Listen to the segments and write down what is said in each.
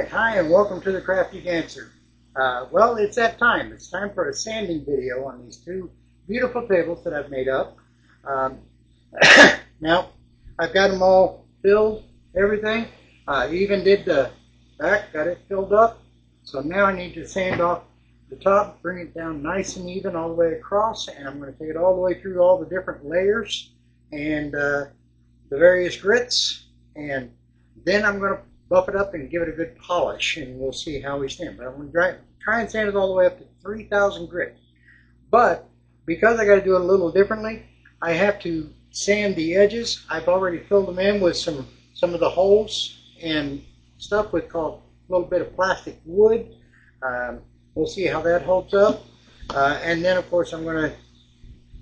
Alright, hi and welcome to the Crafty Dancer. Well, it's that time. It's time for a sanding video on these two beautiful tables that I've made up. Now, I've got them all filled, everything. Even did the back, got it filled up. So now I need to sand off the top, bring it down nice and even all the way across, and I'm going to take it all the way through all the different layers and the various grits, and then I'm going to buff it up and give it a good polish, and we'll see how we stand. But I'm going to try and sand it all the way up to 3,000 grit. But because I got to do it a little differently, I have to sand the edges. I've already filled them in with some of the holes and stuff with called a little bit of plastic wood. We'll see how that holds up. And then, of course, I'm going to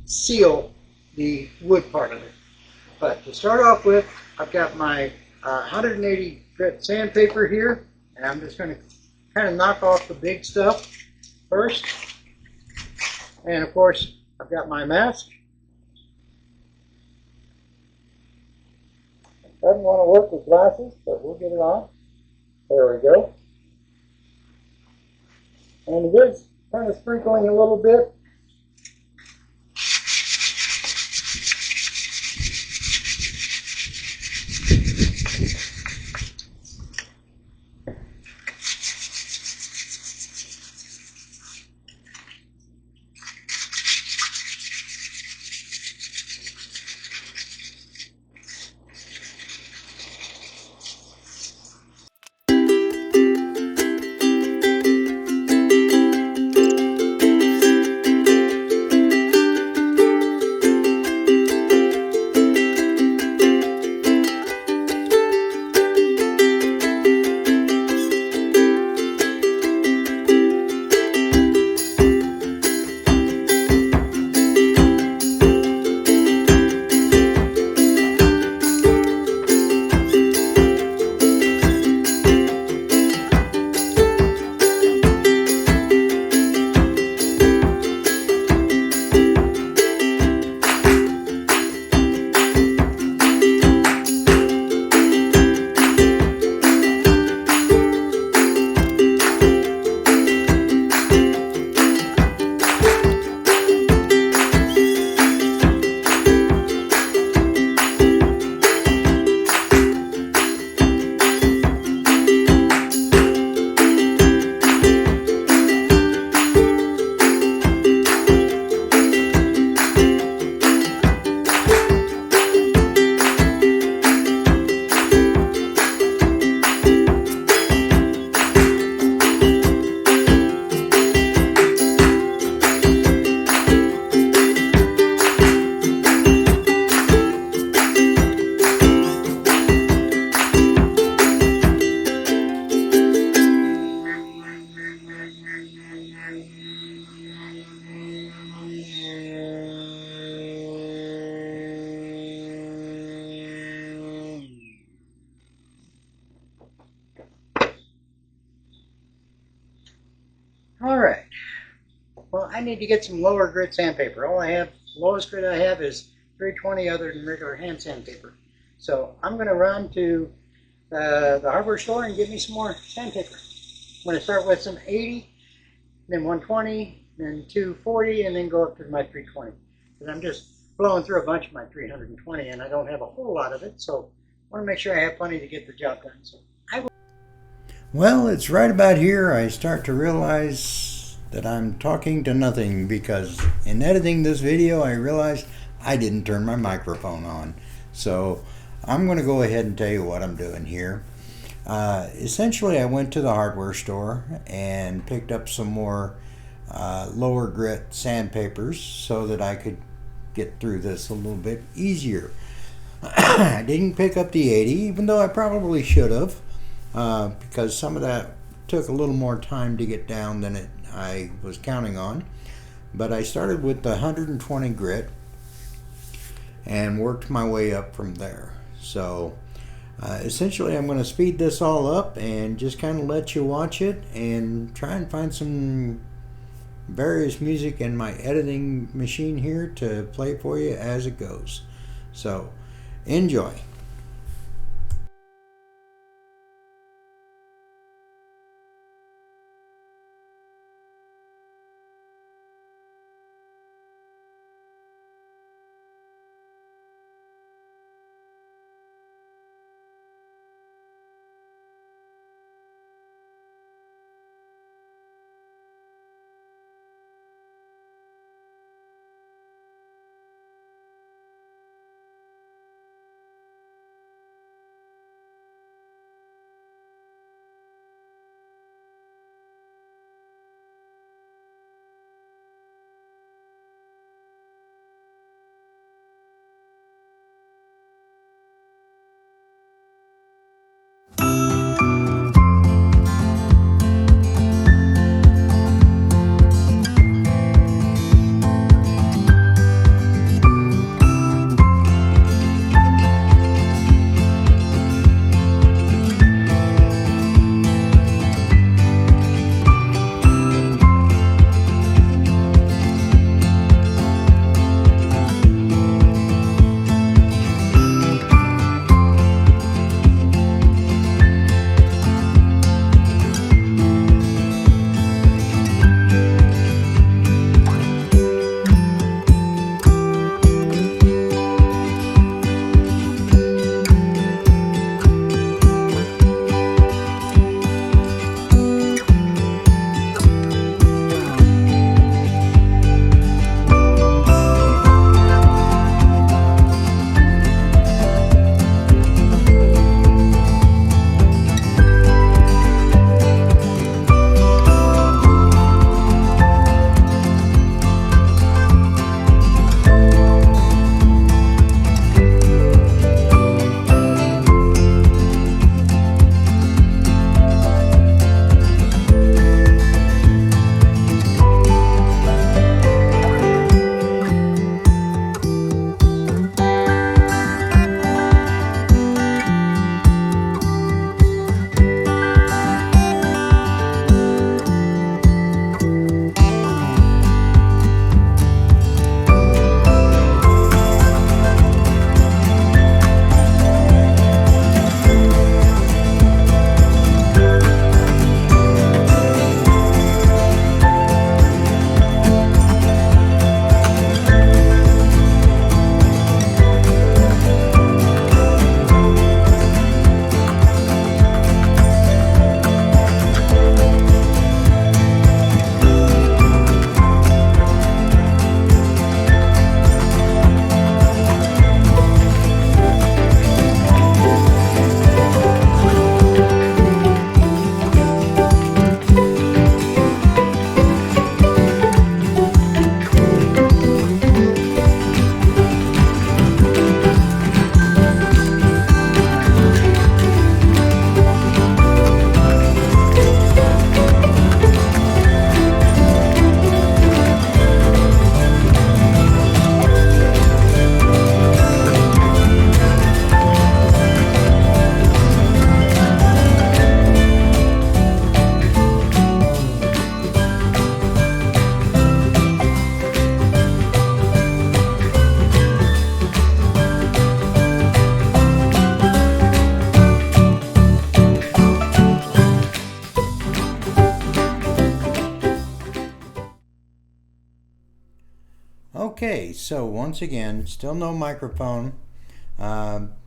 seal the wood part of it. But to start off with, I've got my 180 grit sandpaper here, and I'm just going to kind of knock off the big stuff first. And of course, I've got my mask. Doesn't want to work with glasses, but we'll get it on. There we go. And it is kind of sprinkling a little bit. Alright, well, I need to get some lower grit sandpaper. Lowest grit I have is 320 other than regular hand sandpaper. So I'm going to run to the hardware store and get me some more sandpaper. I'm going to start with some 80, then 120, then 240, and then go up to my 320. Because I'm just blowing through a bunch of my 320 and I don't have a whole lot of it, so I want to make sure I have plenty to get the job done. So well, it's right about here I start to realize that I'm talking to nothing, because in editing this video I realized I didn't turn my microphone on. So I'm going to go ahead and tell you what I'm doing here. Essentially, I went to the hardware store and picked up some more lower grit sandpapers so that I could get through this a little bit easier. I didn't pick up the 80, even though I probably should have. Because some of that took a little more time to get down than I was counting on. But I started with the 120 grit and worked my way up from there. So essentially I'm going to speed this all up and just kind of let you watch it and try and find some various music in my editing machine here to play for you as it goes. So enjoy. Okay, so once again, still no microphone.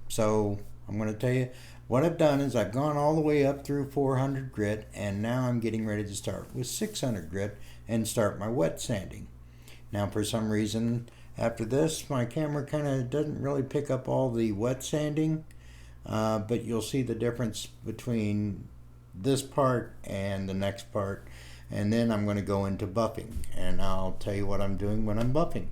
So I'm going to tell you what I've done is I've gone all the way up through 400 grit, and now I'm getting ready to start with 600 grit and start my wet sanding. Now, for some reason, after this, my camera kind of doesn't really pick up all the wet sanding, but you'll see the difference between this part and the next part. And then I'm going to go into buffing, and I'll tell you what I'm doing when I'm buffing.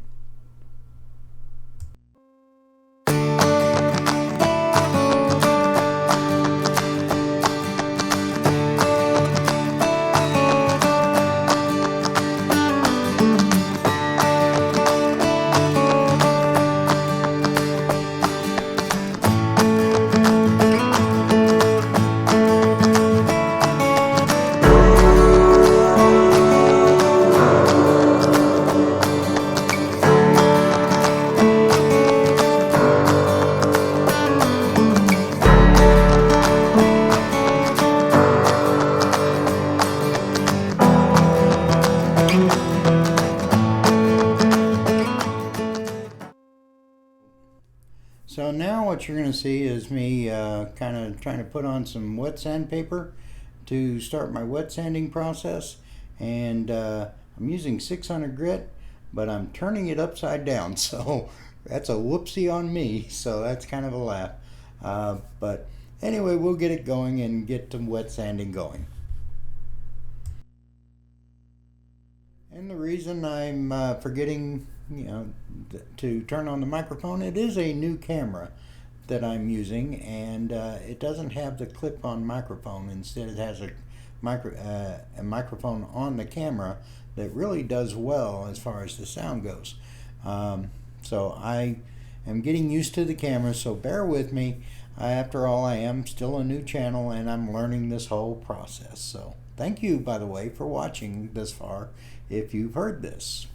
So now what you're going to see is me kind of trying to put on some wet sandpaper to start my wet sanding process. And I'm using 600 grit, but I'm turning it upside down. So that's a whoopsie on me. So that's kind of a laugh. But anyway, we'll get it going and get some wet sanding going. And the reason I'm forgetting, to turn on the microphone, it is a new camera that I'm using, and it doesn't have the clip-on microphone. Instead, it has a microphone on the camera that really does well as far as the sound goes. So I am getting used to the camera, so bear with me. After all, I am still a new channel, and I'm learning this whole process. So thank you, by the way, for watching this far, if you've heard this.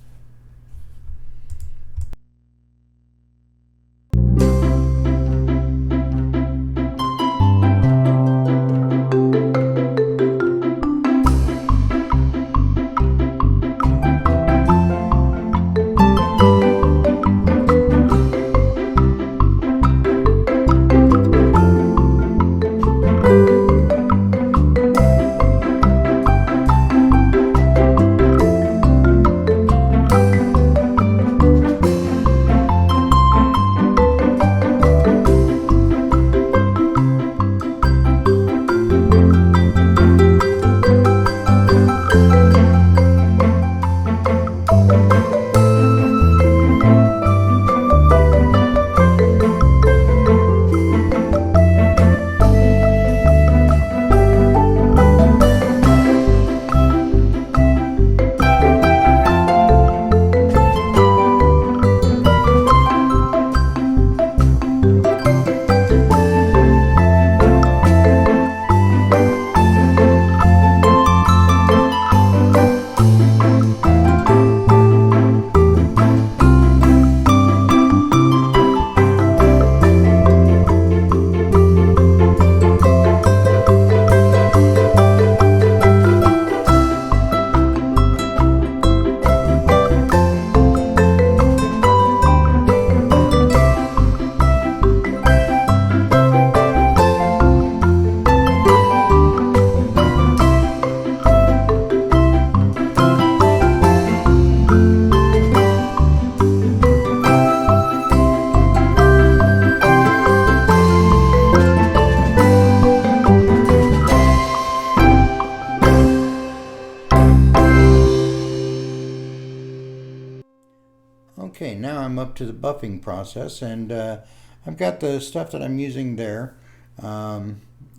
Okay, now I'm up to the buffing process, and I've got the stuff that I'm using there.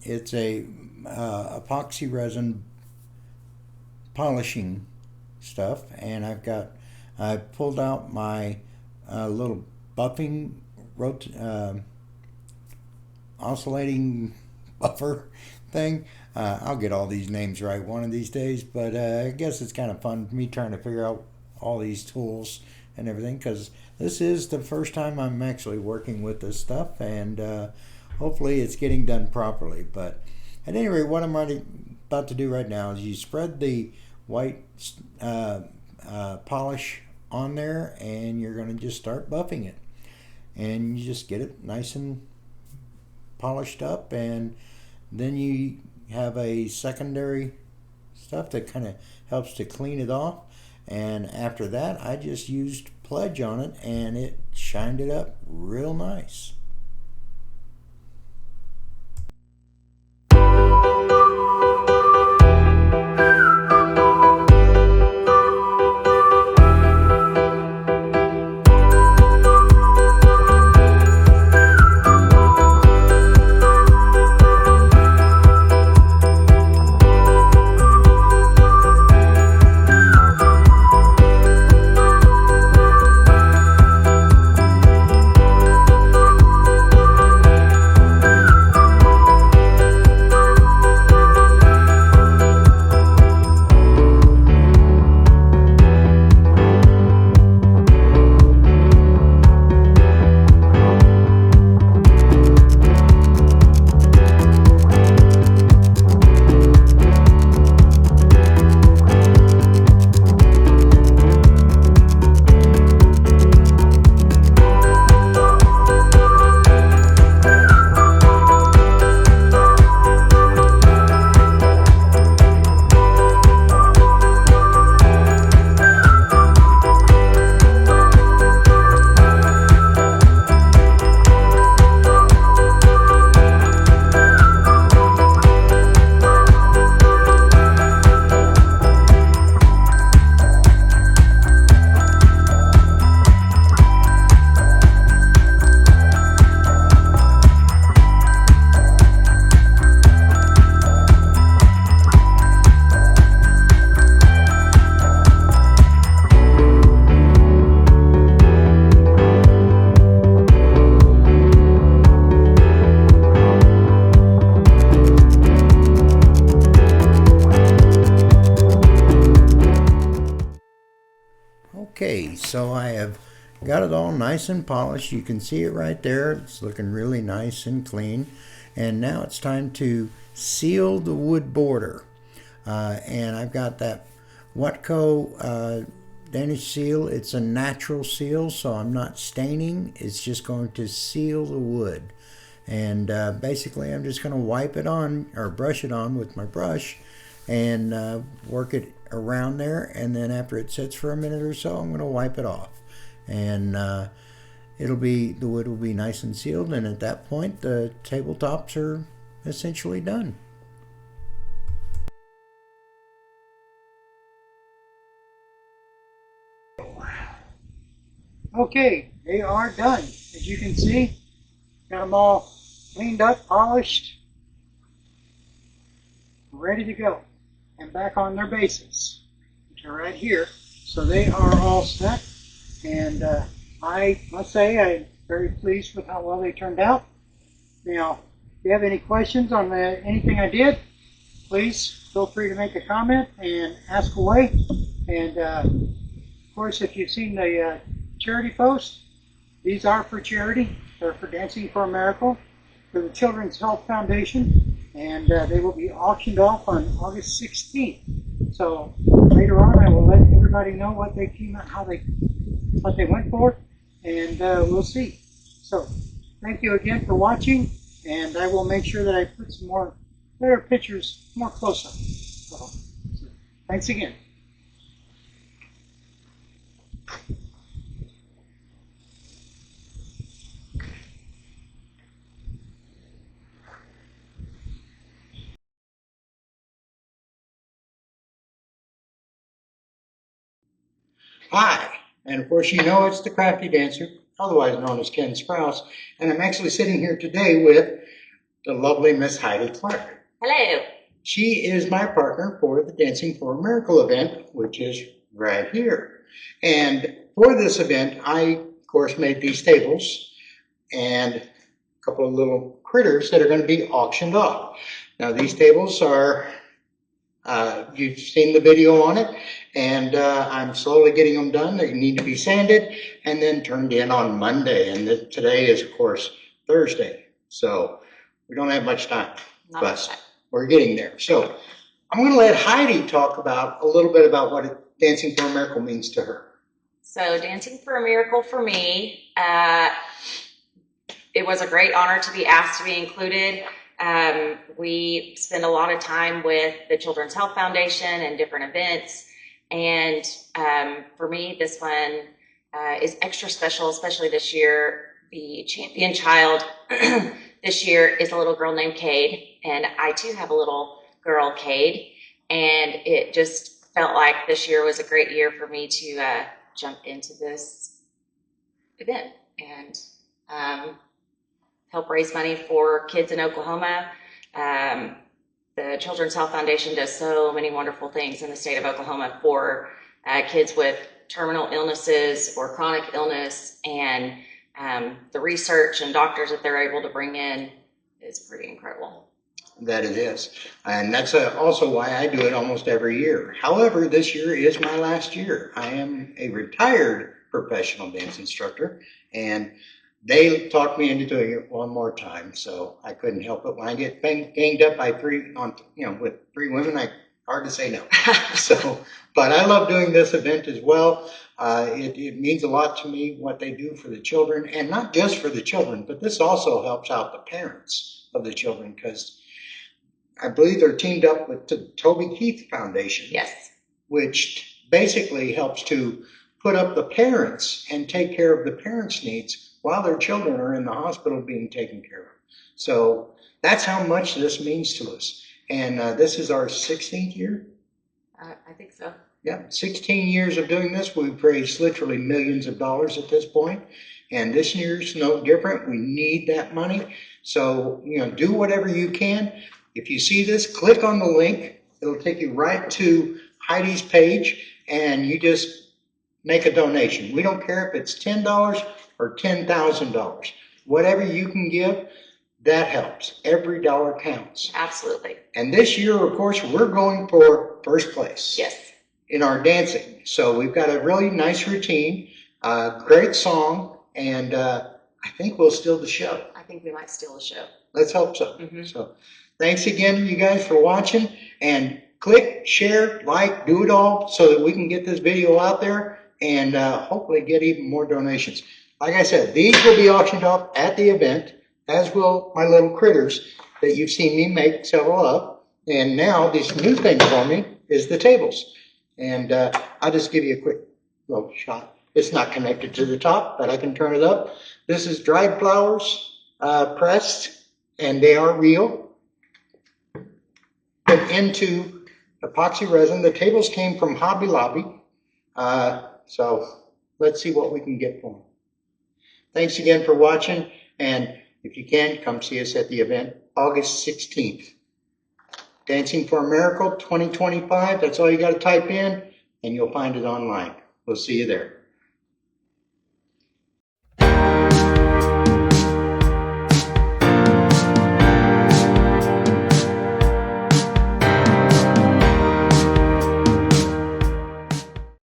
It's a epoxy resin polishing stuff, and I pulled out my little buffing oscillating buffer thing. I'll get all these names right one of these days, but I guess it's kind of fun me trying to figure out all these tools and everything, because this is the first time I'm actually working with this stuff, and hopefully it's getting done properly. But at any rate, what I'm about to do right now is you spread the white polish on there, and you're going to just start buffing it. And you just get it nice and polished up, and then you have a secondary stuff that kind of helps to clean it off. And after that, I just used Pledge on it, and it shined it up real nice. Okay, so I have got it all nice and polished. You can see it right there. It's looking really nice and clean. And now it's time to seal the wood border. And I've got that Watco Danish seal. It's a natural seal, so I'm not staining. It's just going to seal the wood. And basically I'm just going to wipe it on, or brush it on with my brush, and work it around there, and then after it sits for a minute or so, I'm going to wipe it off, and the wood will be nice and sealed, and at that point the tabletops are essentially done. Okay, they are done. As you can see, got them all cleaned up, polished, ready to go, and back on their bases, which are right here. So they are all set, and I must say I'm very pleased with how well they turned out. Now, if you have any questions on anything I did, please feel free to make a comment and ask away. And of course, if you've seen the charity post, these are for charity. They're for Dancing for a Miracle, for the Children's Health Foundation, and they will be auctioned off on August 16th. So later on, I will let everybody know what they came out, what they went for, and we'll see. So thank you again for watching, and I will make sure that I put some more better pictures, more close up. So thanks again. Hi, and of course you know it's the Crafty Dancer, otherwise known as Ken Sprouse, and I'm actually sitting here today with the lovely Miss Heidi Clark. Hello. She is my partner for the Dancing for a Miracle event, which is right here. And for this event, I, of course, made these tables and a couple of little critters that are going to be auctioned off. Now, these tables are, you've seen the video on it, and I'm slowly getting them done. They need to be sanded and then turned in on Monday. And today is, of course, Thursday. So we don't have much time, but we're getting there. So I'm going to let Heidi talk about a little bit about what Dancing for a Miracle means to her. So Dancing for a Miracle for me, it was a great honor to be asked to be included. We spend a lot of time with the Children's Health Foundation and different events. And for me, this one is extra special, especially this year. The champion child this year is a little girl named Cade, and I too have a little girl, Cade. And it just felt like this year was a great year for me to jump into this event and help raise money for kids in Oklahoma. The Children's Health Foundation does so many wonderful things in the state of Oklahoma for kids with terminal illnesses or chronic illness, and the research and doctors that they're able to bring in is pretty incredible. That it is. And that's also why I do it almost every year. However, this year is my last year. I am a retired professional dance instructor, and they talked me into doing it one more time, so I couldn't help it. When I get ganged up by with three women, hard to say no. So, but I love doing this event as well. It means a lot to me what they do for the children, and not just for the children, but this also helps out the parents of the children, because I believe they're teamed up with the Toby Keith Foundation. Yes. Which basically helps to put up the parents and take care of the parents' needs while their children are in the hospital being taken care of. So that's how much this means to us. And this is our 16th year? I think so. Yeah, 16 years of doing this. We've raised literally millions of dollars at this point. And this year's no different. We need that money. So, do whatever you can. If you see this, click on the link. It'll take you right to Heidi's page, and you just make a donation. We don't care if it's $10 or $10,000. Whatever you can give, that helps. Every dollar counts. Absolutely. And this year, of course, we're going for first place. Yes. In our dancing. So we've got a really nice routine, great song, and I think we'll steal the show. I think we might steal the show. Let's hope so. Mm-hmm. So thanks again, you guys, for watching. And click, share, like, do it all so that we can get this video out there and hopefully get even more donations. Like I said, these will be auctioned off at the event, as will my little critters that you've seen me make several of. And now this new thing for me is the tables. And I'll just give you a quick little shot. It's not connected to the top, but I can turn it up. This is dried flowers, pressed, and they are real. Put into epoxy resin. The tables came from Hobby Lobby. So let's see what we can get for them. Thanks again for watching. And if you can, come see us at the event, August 16th. Dancing for a Miracle 2025. That's all you got to type in, and you'll find it online. We'll see you there.